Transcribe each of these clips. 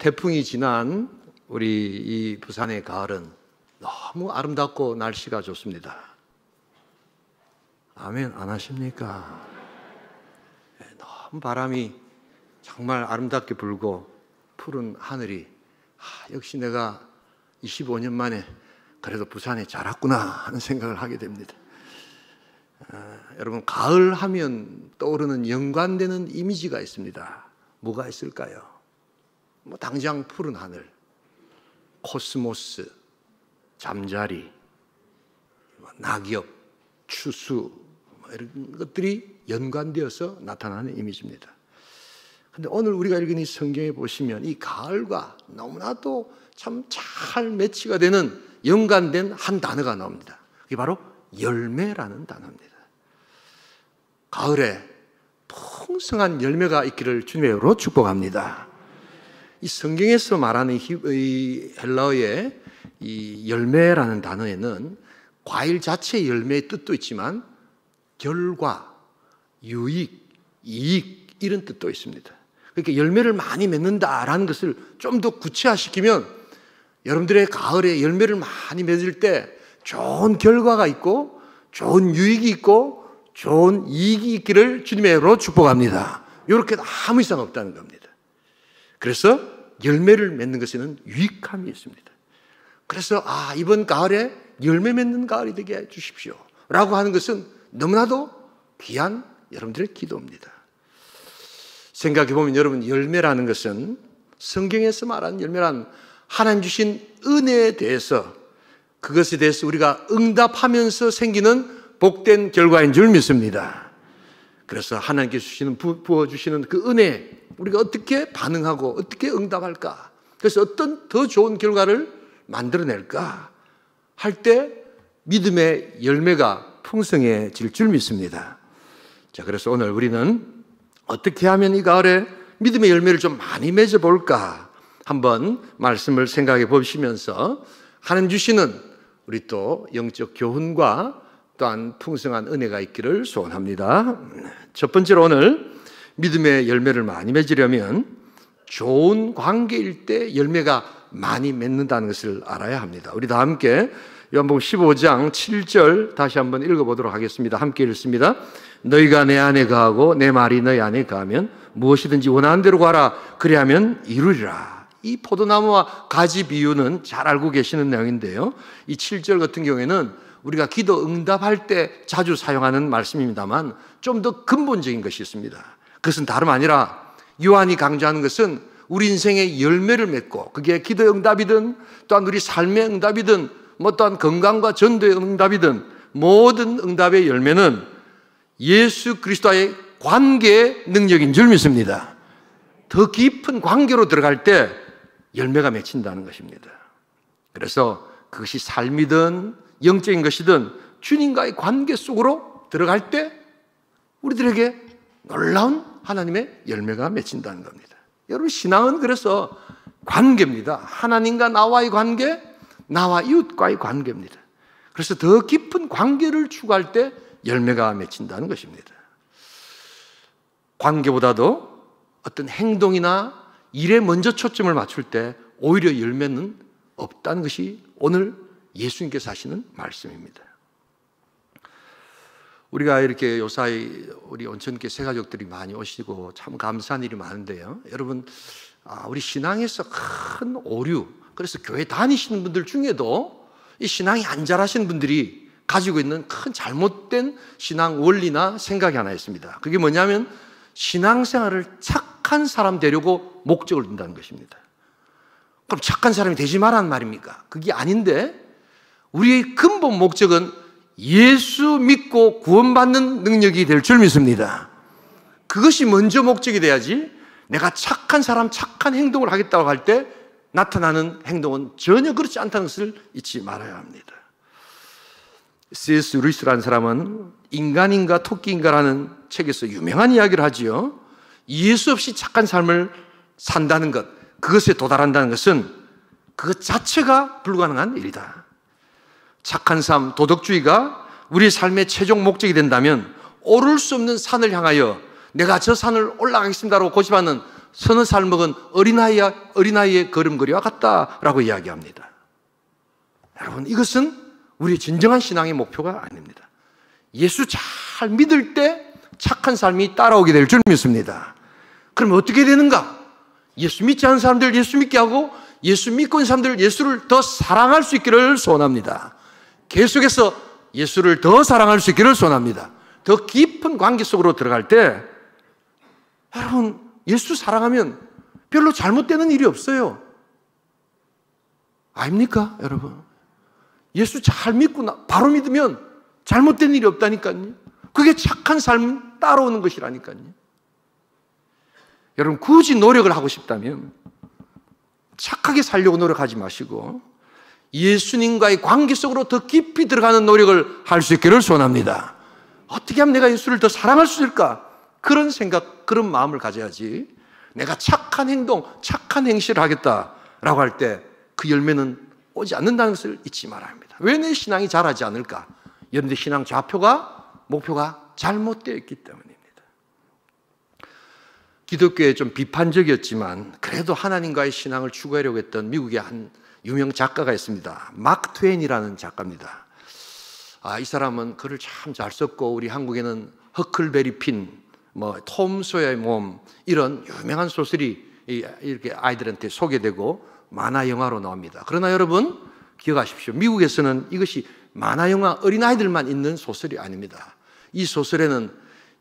태풍이 지난 우리 이 부산의 가을은 너무 아름답고 날씨가 좋습니다. 아멘 안 하십니까? 너무 바람이 정말 아름답게 불고 푸른 하늘이 역시 내가 25년 만에 그래도 부산에 잘 왔구나 하는 생각을 하게 됩니다. 여러분, 가을 하면 떠오르는 연관되는 이미지가 있습니다. 뭐가 있을까요? 당장 푸른 하늘, 코스모스, 잠자리, 낙엽, 추수 이런 것들이 연관되어서 나타나는 이미지입니다. 그런데 오늘 우리가 읽은 이 성경에 보시면 이 가을과 너무나도 참 잘 매치가 되는 연관된 한 단어가 나옵니다. 그게 바로 열매라는 단어입니다. 가을에 풍성한 열매가 있기를 주님의 이름으로 축복합니다. 이 성경에서 말하는 이 헬라어의 이 열매라는 단어에는 과일 자체의 열매의 뜻도 있지만 결과, 유익, 이익 이런 뜻도 있습니다. 그러니까 열매를 많이 맺는다라는 것을 좀 더 구체화시키면 여러분들의 가을에 열매를 많이 맺을 때 좋은 결과가 있고 좋은 유익이 있고 좋은 이익이 있기를 주님의 이름으로 축복합니다. 이렇게 아무 이상 없다는 겁니다. 그래서 열매를 맺는 것에는 유익함이 있습니다. 그래서 이번 가을에 열매 맺는 가을이 되게 해 주십시오 라고 하는 것은 너무나도 귀한 여러분들의 기도입니다. 생각해 보면 여러분, 열매라는 것은 성경에서 말하는 열매란 하나님 주신 은혜에 대해서 그것에 대해서 우리가 응답하면서 생기는 복된 결과인 줄 믿습니다. 그래서 하나님께서 부어주시는 그 은혜, 우리가 어떻게 반응하고 어떻게 응답할까, 그래서 어떤 더 좋은 결과를 만들어낼까 할 때 믿음의 열매가 풍성해질 줄 믿습니다. 자, 그래서 오늘 우리는 어떻게 하면 이 가을에 믿음의 열매를 좀 많이 맺어볼까 한번 말씀을 생각해 보시면서 하나님 주시는 우리 또 영적 교훈과 또한 풍성한 은혜가 있기를 소원합니다. 첫 번째로 오늘 믿음의 열매를 많이 맺으려면 좋은 관계일 때 열매가 많이 맺는다는 것을 알아야 합니다. 우리 다 함께 요한복음 15장 7절 다시 한번 읽어보도록 하겠습니다. 함께 읽습니다. 너희가 내 안에 거하고 내 말이 너희 안에 거하면 무엇이든지 원하는 대로 구하라 그리하면 이루리라. 이 포도나무와 가지 비유는 잘 알고 계시는 내용인데요, 이 7절 같은 경우에는 우리가 기도 응답할 때 자주 사용하는 말씀입니다만 좀 더 근본적인 것이 있습니다. 그것은 다름 아니라 요한이 강조하는 것은 우리 인생의 열매를 맺고, 그게 기도 응답이든 또한 우리 삶의 응답이든 또한 건강과 전도의 응답이든 모든 응답의 열매는 예수 그리스도와의 관계의 능력인 줄 믿습니다. 더 깊은 관계로 들어갈 때 열매가 맺힌다는 것입니다. 그래서 그것이 삶이든 영적인 것이든 주님과의 관계 속으로 들어갈 때 우리들에게 놀라운 하나님의 열매가 맺힌다는 겁니다. 여러분, 신앙은 그래서 관계입니다. 하나님과 나와의 관계, 나와 이웃과의 관계입니다. 그래서 더 깊은 관계를 추구할 때 열매가 맺힌다는 것입니다. 관계보다도 어떤 행동이나 일에 먼저 초점을 맞출 때 오히려 열매는 없다는 것이 오늘 예수님께서 하시는 말씀입니다. 우리가 이렇게 요사이 우리 온천교회 새가족들이 많이 오시고 참 감사한 일이 많은데요, 여러분, 우리 신앙에서 큰 오류, 그래서 교회 다니시는 분들 중에도 이 신앙이 안 잘하시는 분들이 가지고 있는 큰 잘못된 신앙 원리나 생각이 하나 있습니다. 그게 뭐냐면 신앙생활을 착한 사람 되려고 목적을 둔다는 것입니다. 그럼 착한 사람이 되지 말라는 말입니까? 그게 아닌데, 우리의 근본 목적은 예수 믿고 구원받는 능력이 될 줄 믿습니다. 그것이 먼저 목적이 돼야지 내가 착한 사람, 착한 행동을 하겠다고 할 때 나타나는 행동은 전혀 그렇지 않다는 것을 잊지 말아야 합니다. C.S. 루이스라는 사람은 인간인가 토끼인가라는 책에서 유명한 이야기를 하지요. 예수 없이 착한 삶을 산다는 것, 그것에 도달한다는 것은 그것 자체가 불가능한 일이다. 착한 삶, 도덕주의가 우리의 삶의 최종 목적이 된다면 오를 수 없는 산을 향하여 내가 저 산을 올라가겠습니다라고 고집하는 서너 살 먹은 어린아이의 걸음걸이와 같다라고 이야기합니다. 여러분, 이것은 우리의 진정한 신앙의 목표가 아닙니다. 예수 잘 믿을 때 착한 삶이 따라오게 될 줄 믿습니다. 그럼 어떻게 되는가? 예수 믿지 않은 사람들 예수 믿게 하고, 예수 믿고 있는 사람들 예수를 더 사랑할 수 있기를 소원합니다. 계속해서 예수를 더 사랑할 수 있기를 소원합니다. 더 깊은 관계 속으로 들어갈 때, 여러분, 예수 사랑하면 별로 잘못되는 일이 없어요. 아닙니까, 여러분? 예수 잘 믿고 바로 믿으면 잘못된 일이 없다니까요. 그게 착한 삶 따라오는 것이라니까요. 여러분, 굳이 노력을 하고 싶다면 착하게 살려고 노력하지 마시고 예수님과의 관계 속으로 더 깊이 들어가는 노력을 할 수 있기를 소원합니다. 어떻게 하면 내가 예수를 더 사랑할 수 있을까? 그런 생각, 그런 마음을 가져야지, 내가 착한 행동, 착한 행실을 하겠다라고 할 때 그 열매는 오지 않는다는 것을 잊지 말아야 합니다. 왜 내 신앙이 자라지 않을까? 여러분의 신앙 좌표가, 목표가 잘못되어 있기 때문입니다. 기독교에 좀 비판적이었지만 그래도 하나님과의 신앙을 추구하려고 했던 미국의 한 유명 작가가 있습니다. 마크 트웨인이라는 작가입니다. 이 사람은 글을 참 잘 썼고, 우리 한국에는 허클베리 핀, 톰 소여의 몸, 이런 유명한 소설이 이렇게 아이들한테 소개되고 만화 영화로 나옵니다. 그러나 여러분 기억하십시오. 미국에서는 이것이 만화 영화 어린아이들만 있는 소설이 아닙니다. 이 소설에는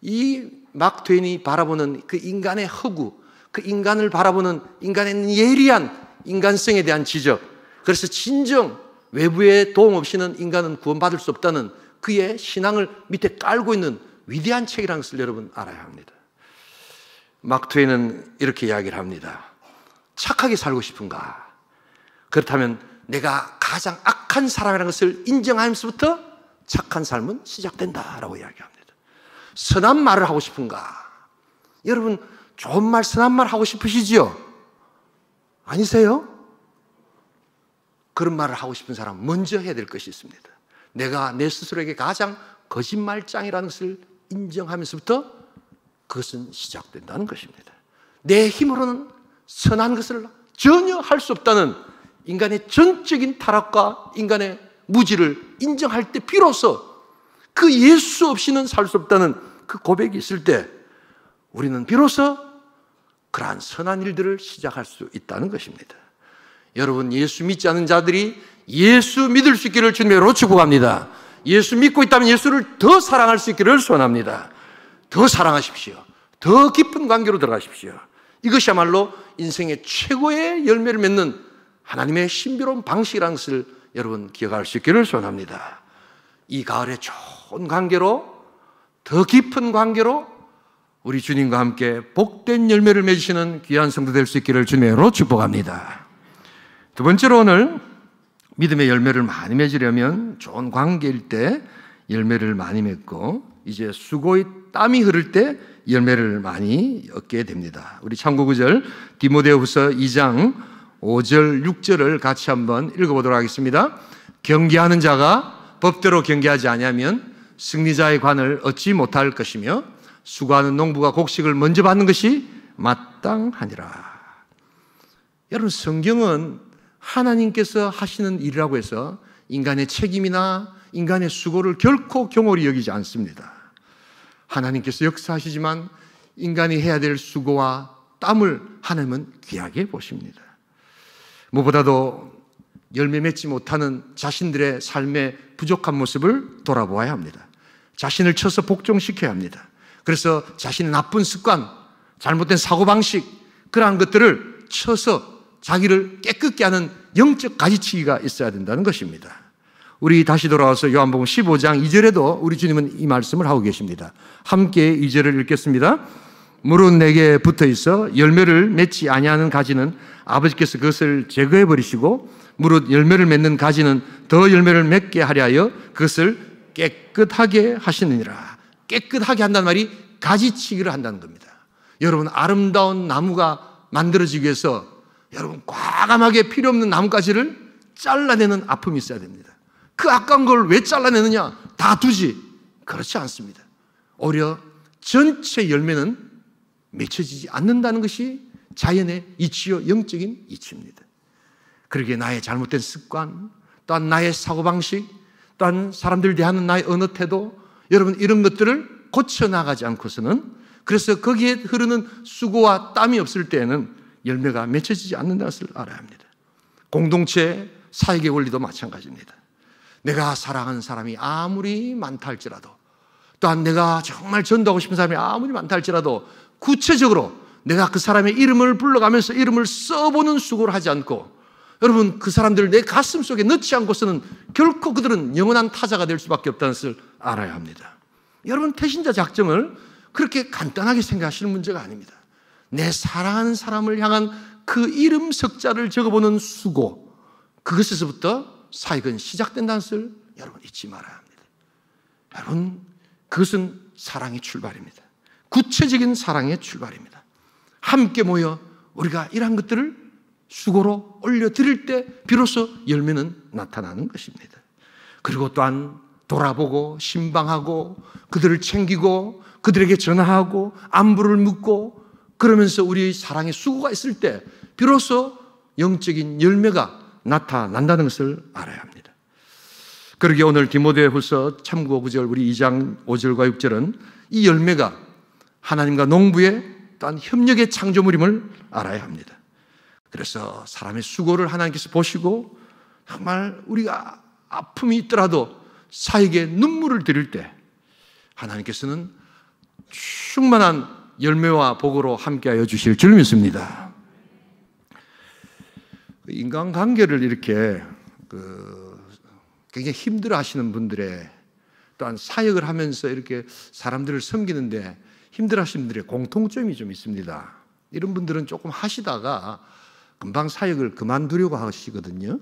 이 마크 트웨인이 바라보는 그 인간의 허구, 그 인간을 바라보는 인간의 예리한 인간성에 대한 지적, 그래서 진정 외부의 도움 없이는 인간은 구원받을 수 없다는 그의 신앙을 밑에 깔고 있는 위대한 책이라는 것을 여러분 알아야 합니다. 마크 트웨인은 이렇게 이야기를 합니다. 착하게 살고 싶은가? 그렇다면 내가 가장 악한 사람이라는 것을 인정하면서부터 착한 삶은 시작된다라고 이야기합니다. 선한 말을 하고 싶은가? 여러분, 좋은 말, 선한 말 하고 싶으시지요? 아니세요? 그런 말을 하고 싶은 사람은 먼저 해야 될 것이 있습니다. 내가 내 스스로에게 가장 거짓말장이라는 것을 인정하면서부터 그것은 시작된다는 것입니다. 내 힘으로는 선한 것을 전혀 할 수 없다는 인간의 전적인 타락과 인간의 무지를 인정할 때 비로소 그 예수 없이는 살 수 없다는 그 고백이 있을 때 우리는 비로소 그러한 선한 일들을 시작할 수 있다는 것입니다. 여러분, 예수 믿지 않는 자들이 예수 믿을 수 있기를 주님으로 축복합니다. 예수 믿고 있다면 예수를 더 사랑할 수 있기를 소원합니다. 더 사랑하십시오. 더 깊은 관계로 들어가십시오. 이것이야말로 인생의 최고의 열매를 맺는 하나님의 신비로운 방식이라는 것을 여러분 기억할 수 있기를 소원합니다. 이 가을에 좋은 관계로, 더 깊은 관계로 우리 주님과 함께 복된 열매를 맺으시는 귀한 성도 될 수 있기를 주님으로 축복합니다. 두 번째로, 오늘 믿음의 열매를 많이 맺으려면 좋은 관계일 때 열매를 많이 맺고, 이제 수고의 땀이 흐를 때 열매를 많이 얻게 됩니다. 우리 참고구절 디모데후서 2장 5절 6절을 같이 한번 읽어보도록 하겠습니다. 경계하는 자가 법대로 경계하지 아니하면 승리자의 관을 얻지 못할 것이며 수고하는 농부가 곡식을 먼저 받는 것이 마땅하니라. 여러분, 성경은 하나님께서 하시는 일이라고 해서 인간의 책임이나 인간의 수고를 결코 경홀히 여기지 않습니다. 하나님께서 역사하시지만 인간이 해야 될 수고와 땀을 하나님은 귀하게 보십니다. 무엇보다도 열매 맺지 못하는 자신들의 삶의 부족한 모습을 돌아보아야 합니다. 자신을 쳐서 복종시켜야 합니다. 그래서 자신의 나쁜 습관, 잘못된 사고방식, 그러한 것들을 쳐서 자기를 깨끗게 하는 영적 가지치기가 있어야 된다는 것입니다. 우리 다시 돌아와서 요한복음 15장 2절에도 우리 주님은 이 말씀을 하고 계십니다. 함께 2절을 읽겠습니다. 무릇 내게 붙어 있어 열매를 맺지 아니하는 가지는 아버지께서 그것을 제거해 버리시고 무릇 열매를 맺는 가지는 더 열매를 맺게 하려 하여 그것을 깨끗하게 하시느니라. 깨끗하게 한다는 말이 가지치기를 한다는 겁니다. 여러분, 아름다운 나무가 만들어지기 위해서 여러분 과감하게 필요 없는 나뭇가지를 잘라내는 아픔이 있어야 됩니다. 그 아까운 걸 왜 잘라내느냐? 다 두지. 그렇지 않습니다. 오히려 전체 열매는 맺혀지지 않는다는 것이 자연의 이치요, 영적인 이치입니다. 그러기에 나의 잘못된 습관, 또한 나의 사고방식, 또한 사람들 대하는 나의 언어 태도, 여러분 이런 것들을 고쳐나가지 않고서는, 그래서 거기에 흐르는 수고와 땀이 없을 때에는 열매가 맺혀지지 않는다는 것을 알아야 합니다. 공동체, 사역의 원리도 마찬가지입니다. 내가 사랑하는 사람이 아무리 많다 할지라도, 또한 내가 정말 전도하고 싶은 사람이 아무리 많다 할지라도 구체적으로 내가 그 사람의 이름을 불러가면서 이름을 써보는 수고를 하지 않고, 여러분 그 사람들을 내 가슴 속에 넣지 않고서는 결코 그들은 영원한 타자가 될 수밖에 없다는 것을 알아야 합니다. 여러분 태신자 작정을 그렇게 간단하게 생각하시는 문제가 아닙니다. 내 사랑하는 사람을 향한 그 이름 석자를 적어보는 수고, 그것에서부터 사역은 시작된다는 것을 여러분 잊지 말아야 합니다. 여러분 그것은 사랑의 출발입니다. 구체적인 사랑의 출발입니다. 함께 모여 우리가 이러한 것들을 수고로 올려드릴 때 비로소 열매는 나타나는 것입니다. 그리고 또한 돌아보고 신방하고 그들을 챙기고 그들에게 전화하고 안부를 묻고 그러면서 우리의 사랑의 수고가 있을 때 비로소 영적인 열매가 나타난다는 것을 알아야 합니다. 그러기에 오늘 디모데후서 참고 9절 우리 2장 5절과 6절은 이 열매가 하나님과 농부의 또한 협력의 창조물임을 알아야 합니다. 그래서 사람의 수고를 하나님께서 보시고 정말 우리가 아픔이 있더라도 사역에 눈물을 드릴 때 하나님께서는 충만한 열매와 복으로 함께하여 주실 줄 믿습니다. 인간관계를 이렇게 굉장히 힘들어 하시는 분들의 또한 사역을 하면서 이렇게 사람들을 섬기는데 힘들어 하시는 분들의 공통점이 좀 있습니다. 이런 분들은 조금 하시다가 금방 사역을 그만두려고 하시거든요.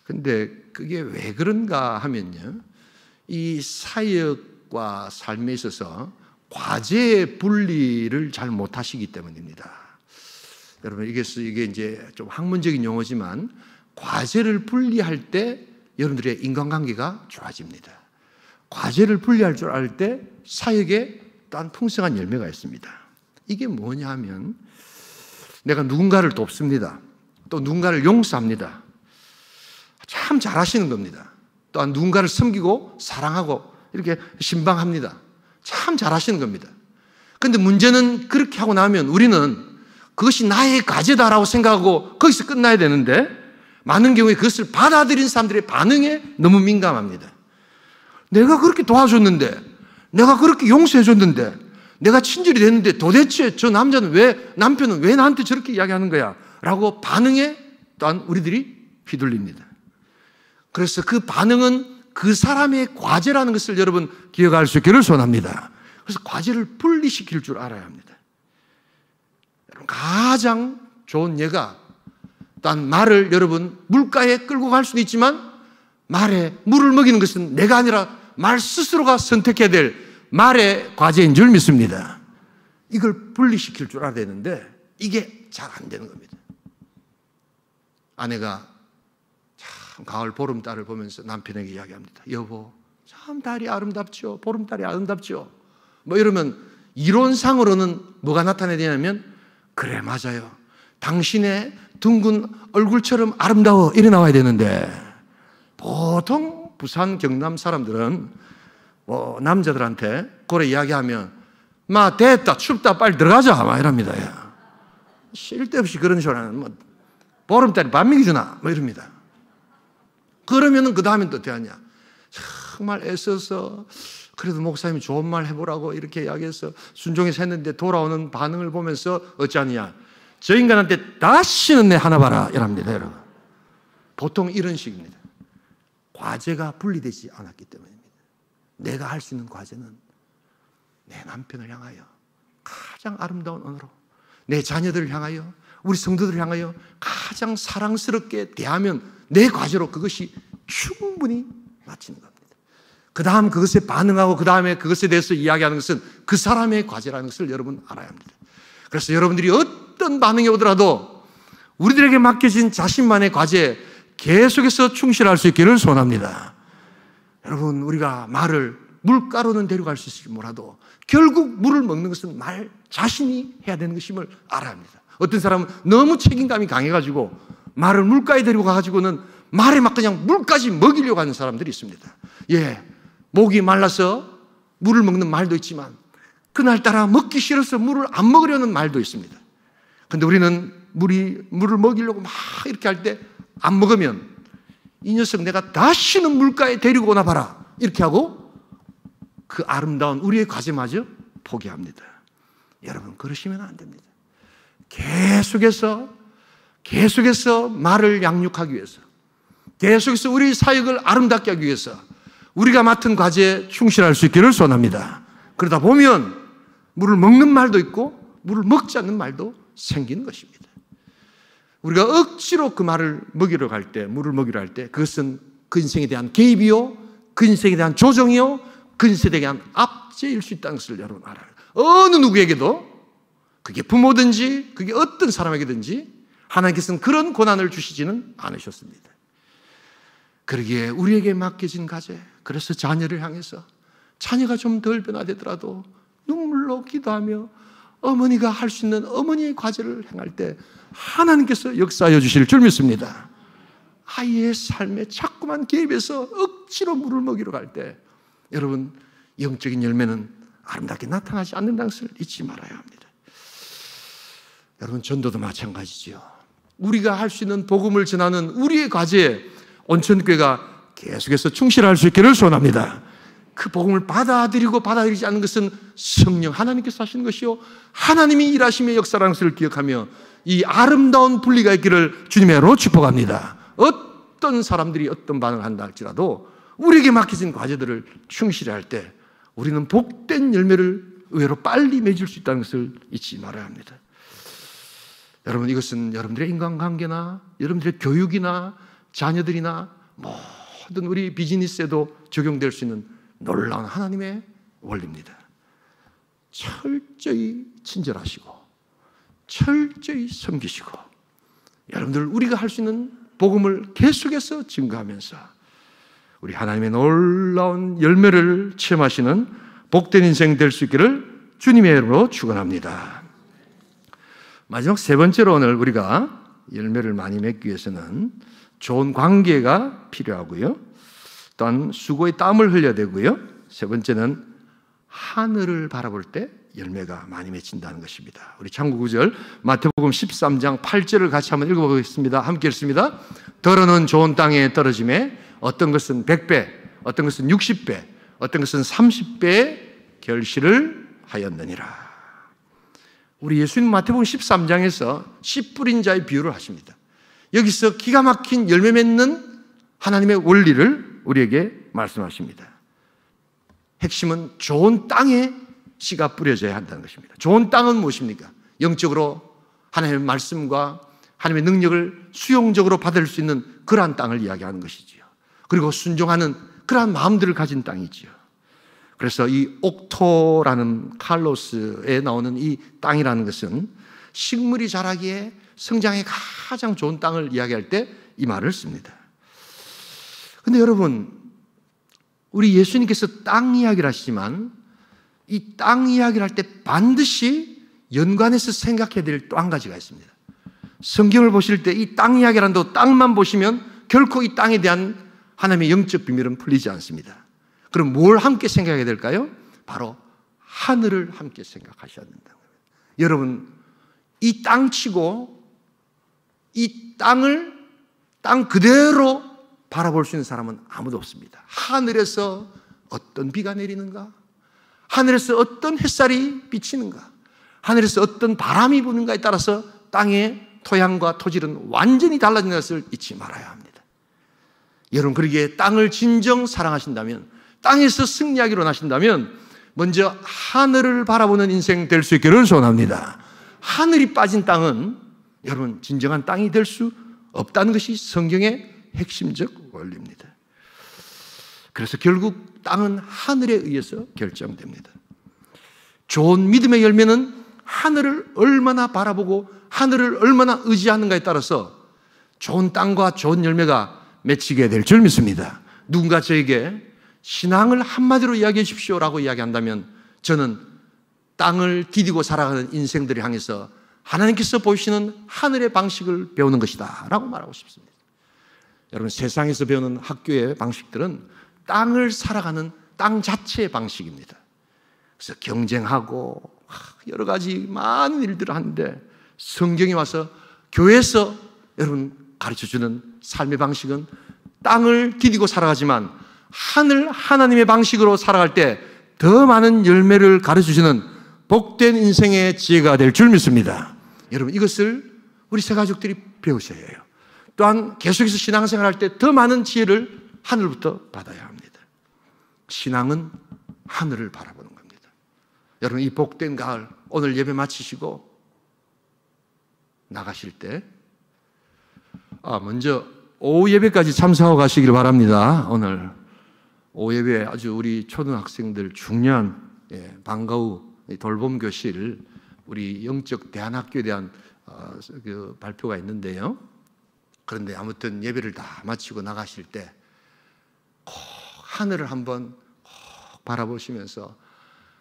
근데 그게 왜 그런가 하면요, 이 사역과 삶에 있어서 과제의 분리를 잘 못하시기 때문입니다. 여러분 이게 이제 좀 학문적인 용어지만 과제를 분리할 때 여러분들의 인간관계가 좋아집니다. 과제를 분리할 줄 알 때 사역에 또한 풍성한 열매가 있습니다. 이게 뭐냐 하면 내가 누군가를 돕습니다. 또 누군가를 용서합니다. 참 잘하시는 겁니다. 또한 누군가를 섬기고 사랑하고 이렇게 신방합니다. 참 잘하시는 겁니다. 그런데 문제는 그렇게 하고 나면 우리는 그것이 나의 과제다라고 생각하고 거기서 끝나야 되는데 많은 경우에 그것을 받아들인 사람들의 반응에 너무 민감합니다. 내가 그렇게 도와줬는데, 내가 그렇게 용서해줬는데, 내가 친절이 됐는데 도대체 저 남자는 남편은 왜 나한테 저렇게 이야기하는 거야? 라고 반응에 또한 우리들이 휘둘립니다. 그래서 그 반응은 그 사람의 과제라는 것을 여러분 기억할 수 있기를 소원합니다. 그래서 과제를 분리시킬 줄 알아야 합니다. 여러분 가장 좋은 예가 또한 말을 여러분 물가에 끌고 갈 수도 있지만 말에 물을 먹이는 것은 내가 아니라 말 스스로가 선택해야 될 말의 과제인 줄 믿습니다. 이걸 분리시킬 줄 알아야 되는데 이게 잘 안 되는 겁니다. 아내가 참 가을 보름달을 보면서 남편에게 이야기합니다. 여보, 참 달이 아름답죠. 보름달이 아름답죠. 뭐 이러면 이론상으로는 뭐가 나타나야 되냐면 그래 맞아요. 당신의 둥근 얼굴처럼 아름다워 이래 나와야 되는데 보통 부산 경남 사람들은 남자들한테 그래 이야기하면 마 됐다 춥다 빨리 들어가자 막 이럽니다. 야. 쓸데없이 그런 식으로 하면 보름달이 밥 먹여주나 뭐 이럽니다. 그러면은 그 다음엔 또 어떻게 하냐, 정말 애써서 그래도 목사님이 좋은 말 해보라고 이렇게 이야기해서 순종해서 했는데 돌아오는 반응을 보면서 어쩌느냐, 저 인간한테 다시는 내 하나 봐라 이랍니다. 여러분 보통 이런 식입니다. 과제가 분리되지 않았기 때문입니다. 내가 할 수 있는 과제는 내 남편을 향하여 가장 아름다운 언어로, 내 자녀들을 향하여, 우리 성도들을 향하여 가장 사랑스럽게 대하면 내 과제로 그것이 충분히 마치는 겁니다. 그 다음 그것에 반응하고 그 다음에 그것에 대해서 이야기하는 것은 그 사람의 과제라는 것을 여러분 알아야 합니다. 그래서 여러분들이 어떤 반응이 오더라도 우리들에게 맡겨진 자신만의 과제에 계속해서 충실할 수 있기를 소원합니다. 여러분 우리가 말을 물가로는 데려갈 수 있을지 몰라도 결국 물을 먹는 것은 말 자신이 해야 되는 것임을 알아야 합니다. 어떤 사람은 너무 책임감이 강해가지고 말을 물가에 데리고 가가지고는 말에 막 그냥 물까지 먹이려고 하는 사람들이 있습니다. 예, 목이 말라서 물을 먹는 말도 있지만 그날따라 먹기 싫어서 물을 안 먹으려는 말도 있습니다. 그런데 우리는 물을 먹이려고 막 이렇게 할 때 안 먹으면 이 녀석 내가 다시는 물가에 데리고 오나 봐라 이렇게 하고 그 아름다운 우리의 과제마저 포기합니다. 여러분 그러시면 안 됩니다. 계속해서 말을 양육하기 위해서, 계속해서 우리 사역을 아름답게 하기 위해서 우리가 맡은 과제에 충실할 수 있기를 소원합니다. 그러다 보면 물을 먹는 말도 있고 물을 먹지 않는 말도 생기는 것입니다. 우리가 억지로 그 말을 먹이러 갈 때, 물을 먹이러 할 때 그것은 그 인생에 대한 개입이요, 그 인생에 대한 조정이요, 그 인생에 대한 압제일 수 있다는 것을 여러분 알아요. 어느 누구에게도, 그게 부모든지 그게 어떤 사람에게든지 하나님께서는 그런 고난을 주시지는 않으셨습니다. 그러기에 우리에게 맡겨진 과제, 그래서 자녀를 향해서 자녀가 좀 덜 변화되더라도 눈물로 기도하며 어머니가 할 수 있는 어머니의 과제를 행할 때 하나님께서 역사하여 주실 줄 믿습니다. 아이의 삶에 자꾸만 개입해서 억지로 물을 먹이러 갈 때 여러분 영적인 열매는 아름답게 나타나지 않는다는 것을 잊지 말아야 합니다. 여러분 전도도 마찬가지죠. 우리가 할 수 있는 복음을 전하는 우리의 과제에 온천교회가 계속해서 충실할 수 있기를 소원합니다. 그 복음을 받아들이지 않는 것은 성령 하나님께서 하시는 것이요 하나님이 일하심의 역사라는 것을 기억하며 이 아름다운 분리가 있기를 주님의 이름으로 축복합니다. 어떤 사람들이 어떤 반응을 한다 할지라도 우리에게 맡겨진 과제들을 충실히 할 때 우리는 복된 열매를 의외로 빨리 맺을 수 있다는 것을 잊지 말아야 합니다. 여러분 이것은 여러분들의 인간관계나 여러분들의 교육이나 자녀들이나 모든 우리 비즈니스에도 적용될 수 있는 놀라운 하나님의 원리입니다. 철저히 친절하시고 철저히 섬기시고 여러분들 우리가 할 수 있는 복음을 계속해서 증거하면서 우리 하나님의 놀라운 열매를 체험하시는 복된 인생 될 수 있기를 주님의 이름으로 축원합니다. 마지막 세 번째로 오늘 우리가 열매를 많이 맺기 위해서는 좋은 관계가 필요하고요. 또한 수고의 땀을 흘려야 되고요. 세 번째는 하늘을 바라볼 때 열매가 많이 맺힌다는 것입니다. 우리 참고 구절 마태복음 13장 8절을 같이 한번 읽어보겠습니다. 함께 읽습니다. 더러는 좋은 땅에 떨어짐에 어떤 것은 100배, 어떤 것은 60배, 어떤 것은 30배의 결실을 하였느니라. 우리 예수님 마태복음 13장에서 씨 뿌린 자의 비유를 하십니다. 여기서 기가 막힌 열매 맺는 하나님의 원리를 우리에게 말씀하십니다. 핵심은 좋은 땅에 씨가 뿌려져야 한다는 것입니다. 좋은 땅은 무엇입니까? 영적으로 하나님의 말씀과 하나님의 능력을 수용적으로 받을 수 있는 그러한 땅을 이야기하는 것이지요. 그리고 순종하는 그러한 마음들을 가진 땅이지요. 그래서 이 옥토라는 칼로스에 나오는 이 땅이라는 것은 식물이 자라기에 성장에 가장 좋은 땅을 이야기할 때 이 말을 씁니다. 그런데 여러분, 우리 예수님께서 땅 이야기를 하시지만 이 땅 이야기를 할 때 반드시 연관해서 생각해야 될 또 한 가지가 있습니다. 성경을 보실 때 이 땅 이야기를 한다고 땅만 보시면 결코 이 땅에 대한 하나님의 영적 비밀은 풀리지 않습니다. 그럼 뭘 함께 생각해야 될까요? 바로 하늘을 함께 생각하셔야 된다는 거예요. 여러분, 이 땅치고 이 땅을 땅 그대로 바라볼 수 있는 사람은 아무도 없습니다. 하늘에서 어떤 비가 내리는가? 하늘에서 어떤 햇살이 비치는가? 하늘에서 어떤 바람이 부는가에 따라서 땅의 토양과 토질은 완전히 달라지는 것을 잊지 말아야 합니다. 여러분, 그러기에 땅을 진정 사랑하신다면, 땅에서 승리하기로 하신다면 먼저 하늘을 바라보는 인생 될 수 있기를 소원합니다. 하늘이 빠진 땅은 여러분 진정한 땅이 될 수 없다는 것이 성경의 핵심적 원리입니다. 그래서 결국 땅은 하늘에 의해서 결정됩니다. 좋은 믿음의 열매는 하늘을 얼마나 바라보고 하늘을 얼마나 의지하는가에 따라서 좋은 땅과 좋은 열매가 맺히게 될 줄 믿습니다. 누군가 저에게 신앙을 한마디로 이야기해 주십시오라고 이야기한다면 저는 땅을 디디고 살아가는 인생들을 향해서 하나님께서 보이시는 하늘의 방식을 배우는 것이다 라고 말하고 싶습니다. 여러분, 세상에서 배우는 학교의 방식들은 땅을 살아가는 땅 자체의 방식입니다. 그래서 경쟁하고 여러 가지 많은 일들을 하는데 성경이 와서 교회에서 여러분 가르쳐주는 삶의 방식은 땅을 디디고 살아가지만 하나님의 방식으로 살아갈 때 더 많은 열매를 가르쳐주는 복된 인생의 지혜가 될 줄 믿습니다. 여러분, 이것을 우리 새 가족들이 배우셔야 해요. 또한 계속해서 신앙생활할 때 더 많은 지혜를 하늘부터 받아야 합니다. 신앙은 하늘을 바라보는 겁니다. 여러분, 이 복된 가을 오늘 예배 마치시고 나가실 때 먼저 오후 예배까지 참석하고 가시길 바랍니다. 오늘 오후 예배에 아주 우리 초등학생들 중요한 방과 후 돌봄 교실, 우리 영적 대안학교에 대한 그 발표가 있는데요. 그런데 아무튼 예배를 다 마치고 나가실 때 꼭 하늘을 한번 꼭 바라보시면서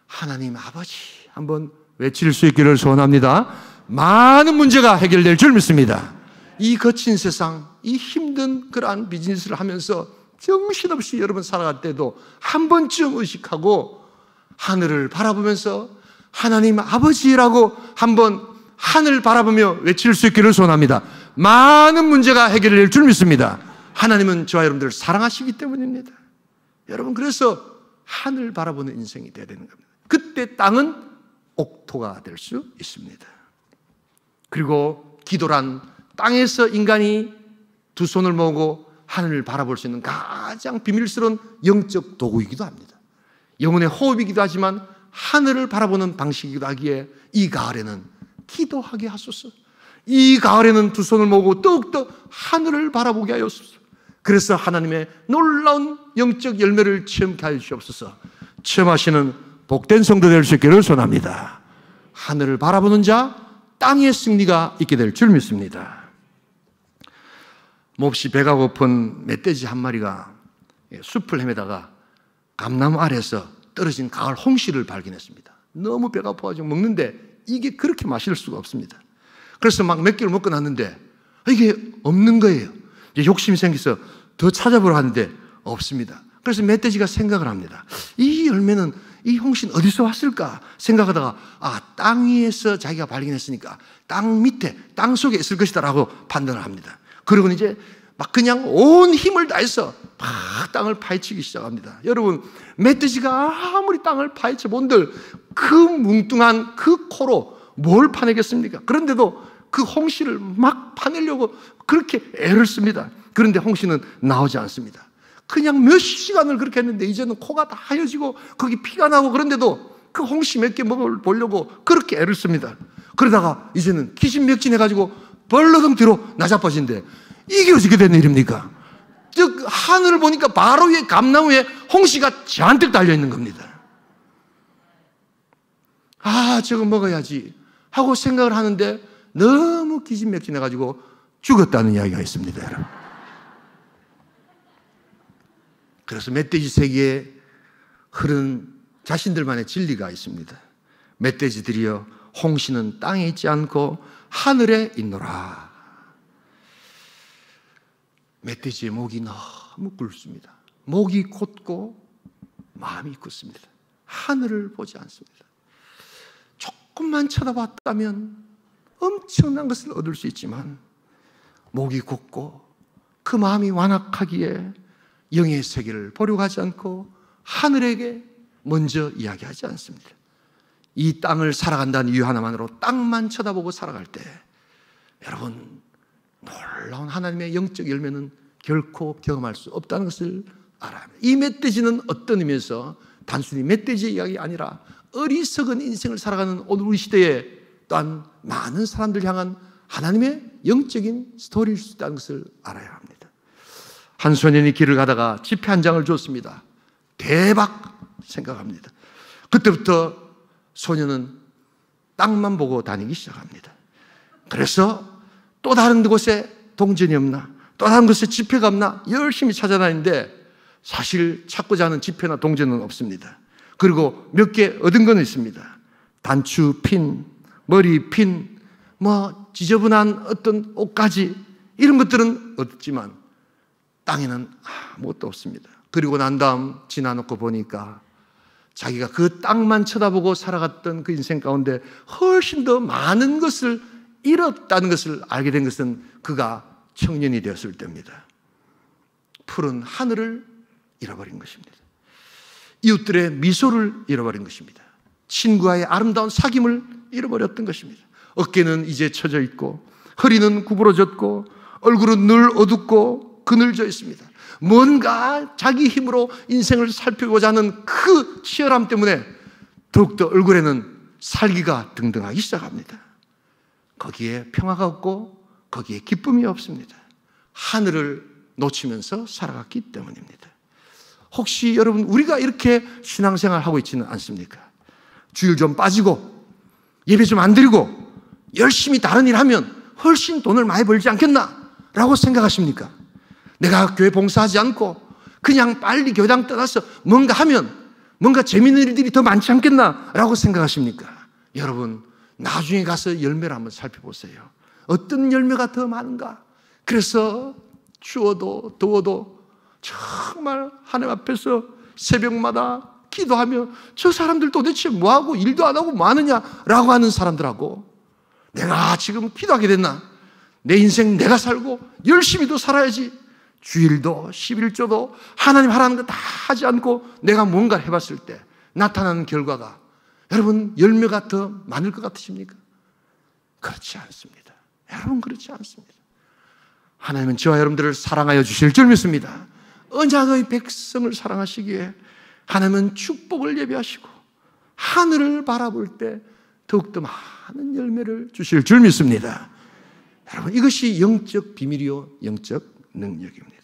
하나님 아버지 한번 외칠 수 있기를 소원합니다. 많은 문제가 해결될 줄 믿습니다. 이 거친 세상, 이 힘든 그러한 비즈니스를 하면서 정신없이 여러분 살아갈 때도 한 번쯤 의식하고 하늘을 바라보면서 하나님 아버지라고 한번 하늘 바라보며 외칠 수 있기를 소원합니다. 많은 문제가 해결될 줄 믿습니다. 하나님은 저와 여러분들을 사랑하시기 때문입니다. 여러분, 그래서 하늘 바라보는 인생이 되어야 되는 겁니다. 그때 땅은 옥토가 될 수 있습니다. 그리고 기도란 땅에서 인간이 두 손을 모으고 하늘을 바라볼 수 있는 가장 비밀스러운 영적 도구이기도 합니다. 영혼의 호흡이기도 하지만 하늘을 바라보는 방식이기도 하기에 이 가을에는 기도하게 하소서. 이 가을에는 두 손을 모으고 더욱더 하늘을 바라보게 하옵소서. 그래서 하나님의 놀라운 영적 열매를 체험케 하여 주옵소서. 체험하시는 복된 성도 될 수 있기를 소원합니다. 하늘을 바라보는 자, 땅의 승리가 있게 될 줄 믿습니다. 몹시 배가 고픈 멧돼지 한 마리가 숲을 헤매다가 감나무 아래에서 떨어진 가을 홍시를 발견했습니다. 너무 배가 고파가지고 먹는데 이게 그렇게 맛있을 수가 없습니다. 그래서 막 몇 개를 먹고 났는데 이게 없는 거예요. 이제 욕심이 생겨서 더 찾아보러 하는데 없습니다. 그래서 멧돼지가 생각을 합니다. 이 열매는, 이 홍시는 어디서 왔을까 생각하다가 땅 위에서 자기가 발견했으니까 땅 밑에, 땅 속에 있을 것이다 라고 판단을 합니다. 그러고 이제 막 그냥 온 힘을 다해서 막 땅을 파헤치기 시작합니다. 여러분, 멧돼지가 아무리 땅을 파헤쳐 본들 그 뭉뚱한 그 코로 뭘 파내겠습니까? 그런데도 그 홍시를 막 파내려고 그렇게 애를 씁니다. 그런데 홍시는 나오지 않습니다. 그냥 몇 시간을 그렇게 했는데 이제는 코가 다 하얘지고 거기 피가 나고 그런데도 그 홍시 몇 개 먹어보려고 그렇게 애를 씁니다. 그러다가 이제는 기진맥진해가지고 벌러덩 뒤로 나자빠진데 이게 어떻게 된 일입니까? 즉 하늘을 보니까 바로 위에 감나무에 홍시가 잔뜩 달려있는 겁니다. 저거 먹어야지 하고 생각을 하는데 너무 기진맥진해가지고 죽었다는 이야기가 있습니다. 여러분. 그래서 멧돼지 세계에 흐르는 자신들만의 진리가 있습니다. 멧돼지들이여, 홍시는 땅에 있지 않고 하늘에 있노라. 멧돼지의 목이 너무 굵습니다. 목이 곧고 마음이 굳습니다. 하늘을 보지 않습니다. 조금만 쳐다봤다면 엄청난 것을 얻을 수 있지만 목이 곧고 그 마음이 완악하기에 영의 세계를 보려고 하지 않고 하늘에게 먼저 이야기하지 않습니다. 이 땅을 살아간다는 이유 하나만으로 땅만 쳐다보고 살아갈 때 여러분, 놀라운 하나님의 영적 열매는 결코 경험할 수 없다는 것을 알아야 합니다. 이 멧돼지는 어떤 의미에서 단순히 멧돼지의 이야기가 아니라 어리석은 인생을 살아가는 오늘 우리 시대에 또한 많은 사람들 향한 하나님의 영적인 스토리일 수 있다는 것을 알아야 합니다. 한 소년이 길을 가다가 지폐 한 장을 줬습니다. 대박 생각합니다. 그때부터 소년은 땅만 보고 다니기 시작합니다. 그래서 또 다른 곳에 동전이 없나, 또 다른 곳에 지폐가 없나 열심히 찾아다니는데 사실 찾고자 하는 지폐나 동전은 없습니다. 그리고 몇 개 얻은 건 있습니다. 단추, 핀, 머리 핀, 지저분한 어떤 옷가지, 이런 것들은 얻었지만 땅에는 아무것도 없습니다. 그리고 난 다음 지나놓고 보니까 자기가 그 땅만 쳐다보고 살아갔던 그 인생 가운데 훨씬 더 많은 것을 잃었다는 것을 알게 된 것은 그가 청년이 되었을 때입니다. 푸른 하늘을 잃어버린 것입니다. 이웃들의 미소를 잃어버린 것입니다. 친구와의 아름다운 사귐을 잃어버렸던 것입니다. 어깨는 이제 처져 있고 허리는 구부러졌고 얼굴은 늘 어둡고 그늘져 있습니다. 뭔가 자기 힘으로 인생을 살피고자 하는 그 치열함 때문에 더욱더 얼굴에는 살기가 등등하기 시작합니다. 거기에 평화가 없고 거기에 기쁨이 없습니다. 하늘을 놓치면서 살아갔기 때문입니다. 혹시 여러분, 우리가 이렇게 신앙생활하고 있지는 않습니까? 주일 좀 빠지고 예배 좀 안 드리고 열심히 다른 일 하면 훨씬 돈을 많이 벌지 않겠나? 라고 생각하십니까? 내가 교회 봉사하지 않고 그냥 빨리 교당 떠나서 뭔가 하면 뭔가 재밌는 일들이 더 많지 않겠나? 라고 생각하십니까? 여러분, 나중에 가서 열매를 한번 살펴보세요. 어떤 열매가 더 많은가? 그래서 추워도 더워도 정말 하나님 앞에서 새벽마다 기도하며 저 사람들 도대체 뭐하고 일도 안 하고 뭐 하느냐라고 하는 사람들하고 내가 지금 기도하게 됐나? 내 인생 내가 살고 열심히도 살아야지. 주일도 11조도 하나님 하라는 거 다 하지 않고 내가 뭔가 해봤을 때 나타나는 결과가 여러분 열매가 더 많을 것 같으십니까? 그렇지 않습니다. 여러분 그렇지 않습니다. 하나님은 저와 여러분들을 사랑하여 주실 줄 믿습니다. 언약의 백성을 사랑하시기에 하나님은 축복을 예비하시고 하늘을 바라볼 때 더욱더 많은 열매를 주실 줄 믿습니다. 여러분 이것이 영적 비밀이요 영적 능력입니다.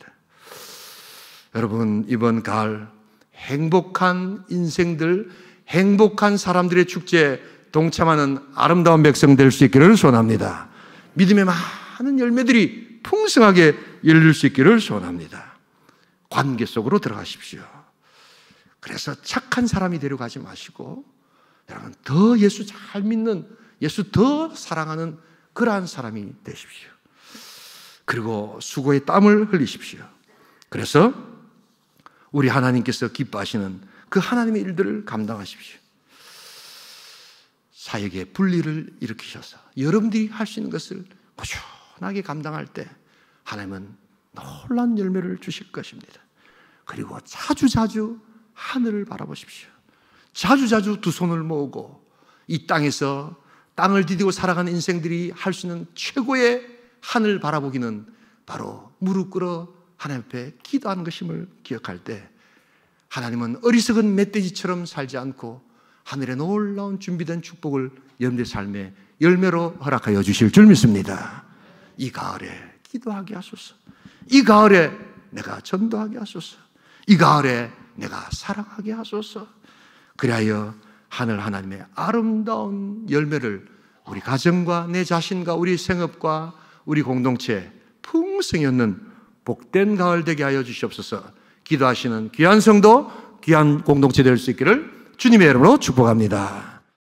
여러분 이번 가을 행복한 인생들, 행복한 사람들의 축제에 동참하는 아름다운 백성 될 수 있기를 소원합니다. 믿음의 많은 열매들이 풍성하게 열릴 수 있기를 소원합니다. 관계 속으로 들어가십시오. 그래서 착한 사람이 되려 가지 마시고 여러분 더 예수 잘 믿는, 예수 더 사랑하는 그러한 사람이 되십시오. 그리고 수고의 땀을 흘리십시오. 그래서 우리 하나님께서 기뻐하시는 그 하나님의 일들을 감당하십시오. 사역의 분리를 일으키셔서 여러분들이 할 수 있는 것을 꾸준하게 감당할 때 하나님은 놀라운 열매를 주실 것입니다. 그리고 자주자주 하늘을 바라보십시오. 자주자주 두 손을 모으고 이 땅에서 땅을 디디고 살아가는 인생들이 할 수 있는 최고의 하늘 바라보기는 바로 무릎 꿇어 하나님 앞에 기도하는 것임을 기억할 때 하나님은 어리석은 멧돼지처럼 살지 않고 하늘의 놀라운 준비된 축복을 여러분들의 삶에 열매로 허락하여 주실 줄 믿습니다. 이 가을에 기도하게 하소서. 이 가을에 내가 전도하게 하소서. 이 가을에 내가 사랑하게 하소서. 그리하여 하늘 하나님의 아름다운 열매를 우리 가정과 내 자신과 우리 생업과 우리 공동체에 풍성히 얻는 복된 가을 되게 하여 주시옵소서. 기도하시는 귀한 성도, 귀한 공동체 될 수 있기를 주님의 이름으로 축복합니다.